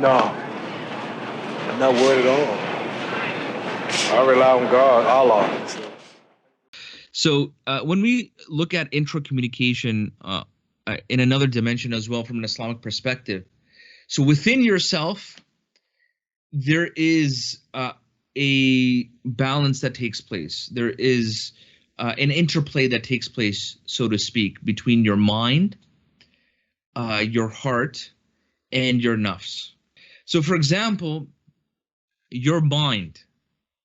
No, I'm not worried at all. I rely on God, Allah. So when we look at intra-communication in another dimension as well from an Islamic perspective, so within yourself, there is a balance that takes place. There is an interplay that takes place, so to speak, between your mind, your heart, and your nafs. So, for example, your mind,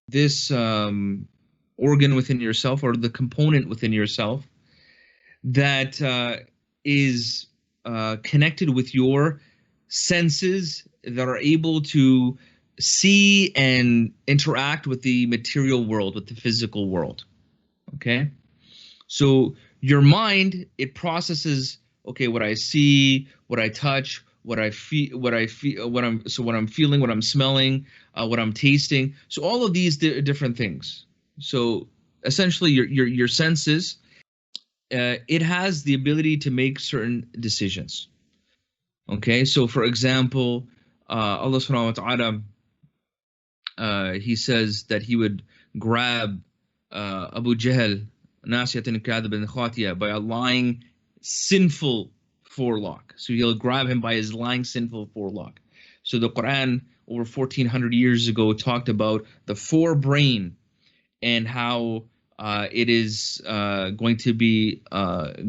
this organ within yourself, or the component within yourself that is connected with your senses that are able to see and interact with the material world, with the physical world. Okay? So your mind, it processes, okay, what I see, what I touch, what I'm feeling, what I'm smelling, what I'm tasting. So all of these different things. So essentially your senses, it has the ability to make certain decisions. Okay, so for example, Allah subhanahu wa ta'ala, he says that he would grab Abu Jahl, Nasiyatan Kadhib Khatiya, by a lying, sinful forelock. So he'll grab him by his lying, sinful forelock. So the Quran over 1400 years ago talked about the forebrain and how it is going to be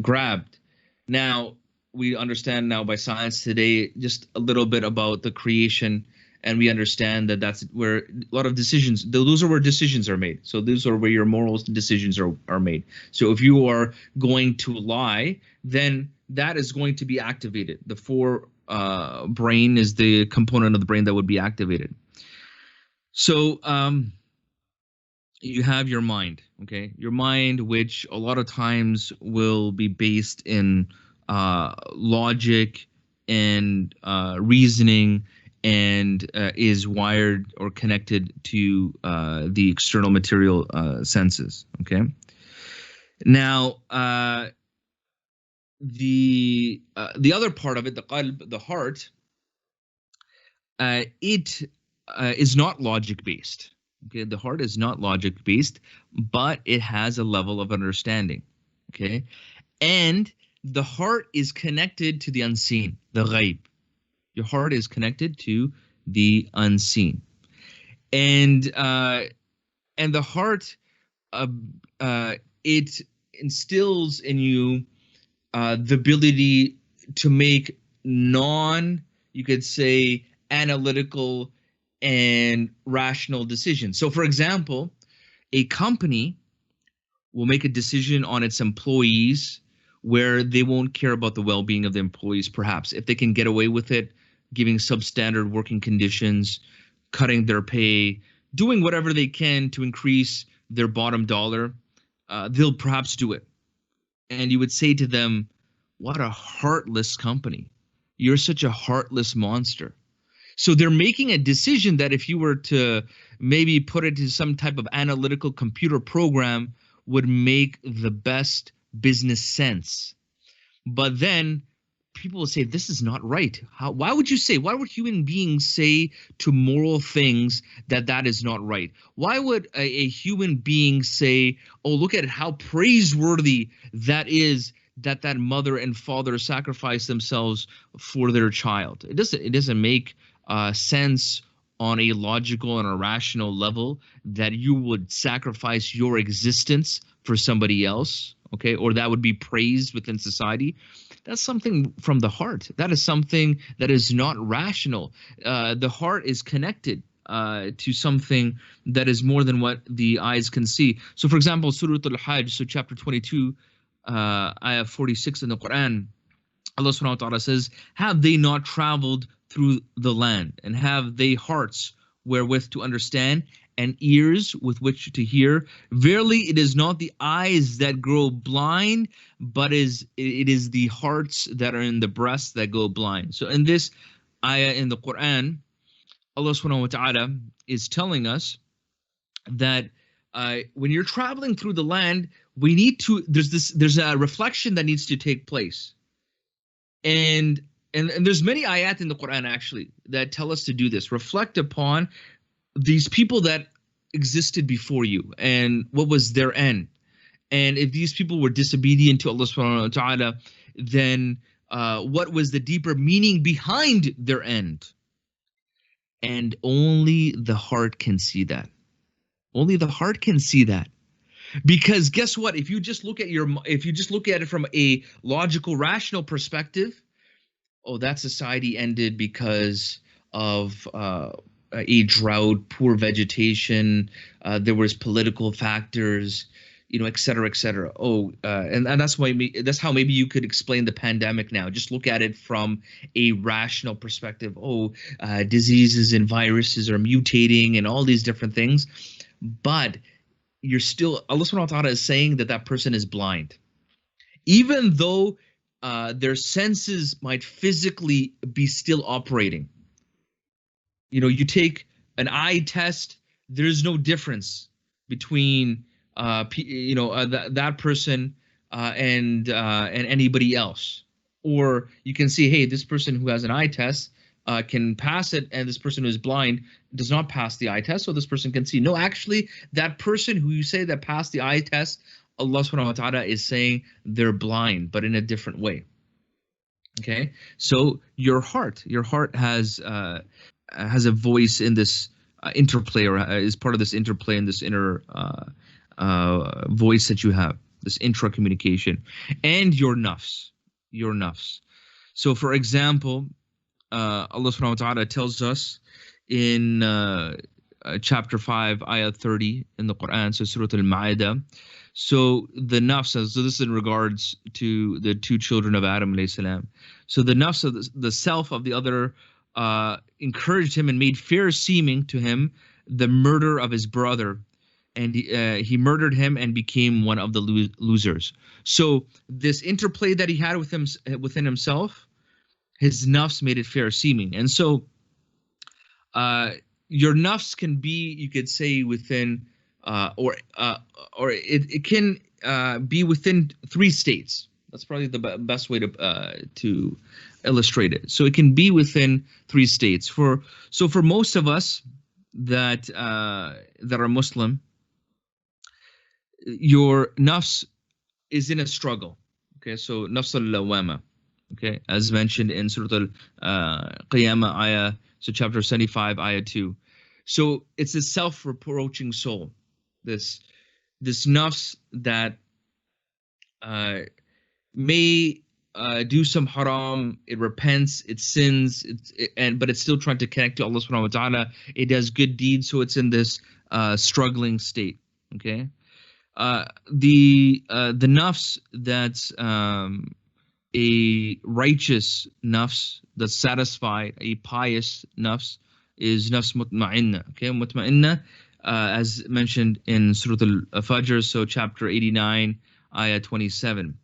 grabbed. Now, we understand now by science today just a little bit about the creation, and we understand that that's where a lot of decisions, those are where decisions are made. So those are where your moral decisions are made. So if you are going to lie, then that is going to be activated. The forebrain is the component of the brain that would be activated. So you have your mind, okay? Your mind, which a lot of times will be based in logic and reasoning, and is wired or connected to the external material senses, okay? Now, the other part of it, the qalb, the heart, it is not logic based. Okay, the heart is not logic based, but it has a level of understanding. Okay, and the heart is connected to the unseen, the ghaib. Your heart is connected to the unseen, and the heart, it instills in you the ability to make you could say, analytical and rational decisions. So, for example, a company will make a decision on its employees where they won't care about the well-being of the employees, perhaps, if they can get away with it, giving substandard working conditions, cutting their pay, doing whatever they can to increase their bottom dollar, they'll perhaps do it. And you would say to them, what a heartless company. You're such a heartless monster. So they're making a decision that if you were to maybe put it to some type of analytical computer program, would make the best business sense. But then people will say, this is not right. Why would human beings say to moral things that is not right? Why would a human being say, oh, look at it, how praiseworthy that is, that mother and father sacrifice themselves for their child? It doesn't make sense on a logical and a rational level that you would sacrifice your existence for somebody else, okay? Or that would be praised within society. That's something from the heart. That is something that is not rational. The heart is connected to something that is more than what the eyes can see. So, for example, Surah Al-Hajj, so chapter 22, ayah 46 in the Quran, Allah subhanahu wa ta'ala says, have they not traveled through the land, and have they hearts wherewith to understand, and ears with which to hear? Verily, it is not the eyes that grow blind, but it is the hearts that are in the breasts that go blind. So in this ayah in the Quran, Allah subhanahu wa ta'ala is telling us that when you're traveling through the land, there's a reflection that needs to take place. And and there's many ayat in the Quran actually that tell us to do this. Reflect upon these people that existed before you and what was their end. And if these people were disobedient to Allah subhanahu wa ta'ala, then what was the deeper meaning behind their end? And only the heart can see that. Only the heart can see that. Because guess what? If you just look at it from a logical, rational perspective, oh, that society ended because of a drought, poor vegetation, there was political factors, et cetera, et cetera. Oh, and that's how maybe you could explain the pandemic now. Just look at it from a rational perspective. Oh, diseases and viruses are mutating and all these different things. But you're still, Allah subhanahu wa ta'ala is saying that person is blind. Even though their senses might physically be still operating. You take an eye test, there's no difference between that person and anybody else. Or you can see, hey, this person who has an eye test can pass it, and this person who is blind does not pass the eye test, so this person can see. No, actually, that person who you say that passed the eye test, Allah subhanahu wa ta'ala is saying they're blind, but in a different way. Okay, so your heart has a voice in this interplay, or is part of this interplay in this inner voice that you have, this intra-communication, and your nafs. So, for example, Allah subhanahu wa ta'ala tells us in chapter 5, ayah 30 in the Quran, so Surah Al-Ma'idah. So the nafs, so this is in regards to the two children of Adam alayhi salam. So the nafs of the self of the other encouraged him and made fair seeming to him the murder of his brother, and he murdered him and became one of the losers. So this interplay that he had within himself, his nafs made it fair seeming. And so your nafs can be, you could say, within or it can be within three states. That's probably the best way to illustrate it. So it can be within three states. For most of us that are Muslim, your nafs is in a struggle. Okay, so nafs al-lawama. Okay, as mentioned in Surah Al-Qiyamah ayah, so chapter 75, ayah 2. So it's a self-reproaching soul. This nafs that may do some haram, it repents, it sins, but it's still trying to connect to Allah subhanahu wa ta'ala. It does good deeds, so it's in this struggling state. Okay, the nafs that's a righteous nafs, that's satisfied, a pious nafs, is nafs mutma'inna. Okay, mutma'inna, as mentioned in Surah Al-Fajr, so chapter 89, ayah 27.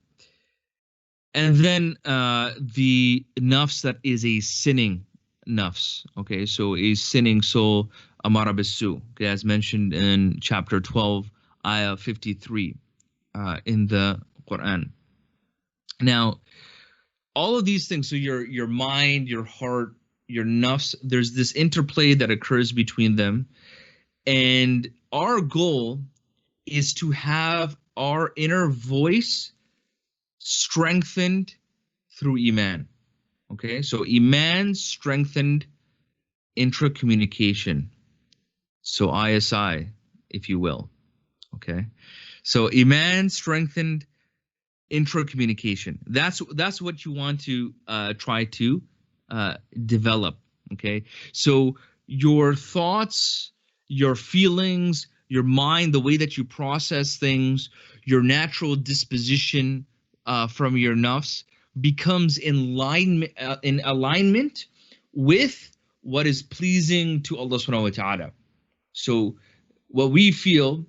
And then the nafs that is a sinning nafs. Okay, so a sinning soul, amara bisu, okay, as mentioned in chapter 12, ayah 53 in the Quran. Now, all of these things, so your mind, your heart, your nafs, there's this interplay that occurs between them. And our goal is to have our inner voice strengthened through Iman. Okay, so Iman strengthened intra-communication. So ISI, if you will. Okay, so Iman strengthened intra-communication. That's what you want to try to develop. Okay, so your thoughts, your feelings, your mind, the way that you process things, your natural disposition from your nafs becomes in alignment with what is pleasing to Allah subhanahu wa ta'ala. So what we feel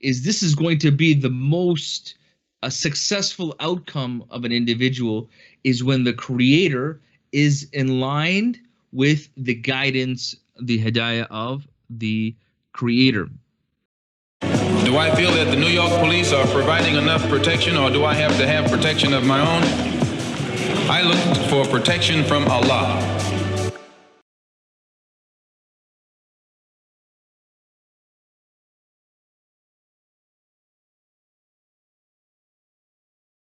is this is going to be the most successful outcome of an individual is when the creator is in line with the guidance, the hidayah of the creator. Do I feel that the New York police are providing enough protection, or do I have to have protection of my own? I look for protection from Allah.